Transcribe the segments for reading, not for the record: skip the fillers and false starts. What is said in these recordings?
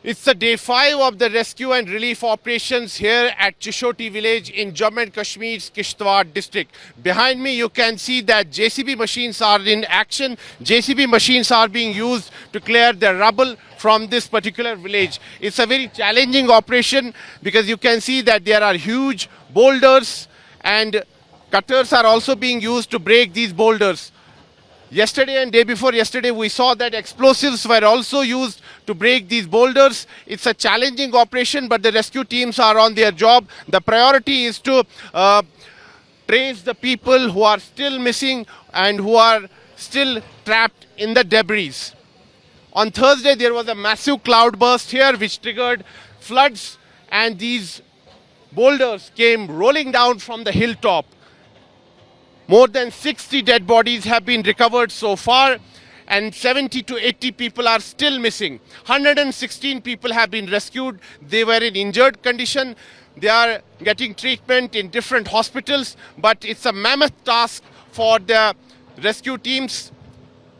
It's the day 5 of the rescue and relief operations here at Chishoti village in Jammu and Kashmir's Kishtwar district. Behind me you can see that JCB machines are in action. JCB machines are being used to clear the rubble from this particular village. It's a very challenging operation because you can see that there are huge boulders and cutters are also being used to break these boulders. Yesterday and day before yesterday, we saw that explosives were also used to break these boulders. It's a challenging operation, but the rescue teams are on their job. The priority is to trace the people who are still missing and who are still trapped in the debris. On Thursday, there was a massive cloud burst here which triggered floods, and these boulders came rolling down from the hilltop. More than 60 dead bodies have been recovered so far, and 70 to 80 people are still missing. 116 people have been rescued. They were in injured condition. They are getting treatment in different hospitals, but it's a mammoth task for the rescue teams.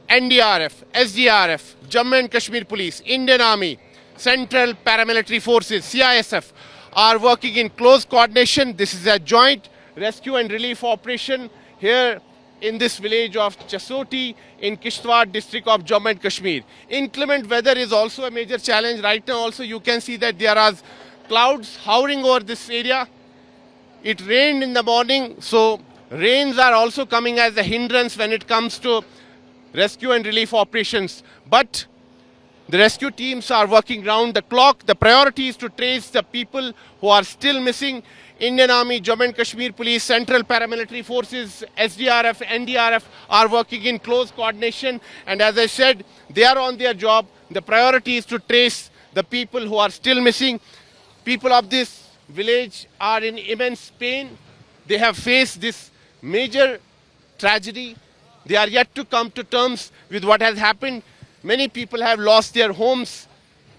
NDRF, SDRF, Jammu and Kashmir Police, Indian Army, Central Paramilitary Forces, CISF are working in close coordination. This is a joint rescue and relief operation here in this village of Chishoti in Kishtwar district of Jammu and Kashmir. Inclement weather is also a major challenge. Right now also you can see that there are clouds hovering over this area. It rained in the morning, so rains are also coming as a hindrance when it comes to rescue and relief operations. But the rescue teams are working round the clock. The priority is to trace the people who are still missing. Indian Army, Jammu and Kashmir Police, Central Paramilitary Forces, SDRF, NDRF are working in close coordination. And as I said, they are on their job. The priority is to trace the people who are still missing. People of this village are in immense pain. They have faced this major tragedy. They are yet to come to terms with what has happened. Many people have lost their homes.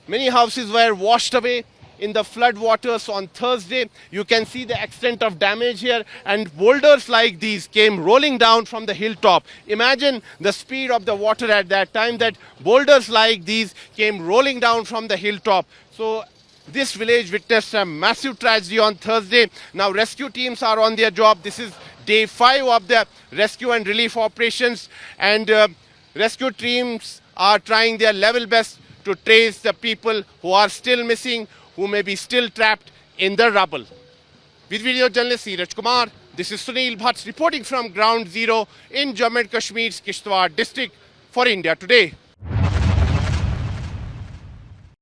Many houses were washed away in the flood waters on Thursday. You can see the extent of damage here, and boulders like these came rolling down from the hilltop. Imagine the speed of the water at that time, that boulders like these came rolling down from the hilltop. So this village witnessed a massive tragedy on Thursday. Now rescue teams are on their job. This is day 5 of the rescue and relief operations, and rescue teams are trying their level best to trace the people who are still missing, who may be still trapped in the rubble. With video journalist Neeraj Kumar, this is Sunil Bhatt reporting from Ground Zero in Jammu and Kashmir's Kishtwar district for India Today.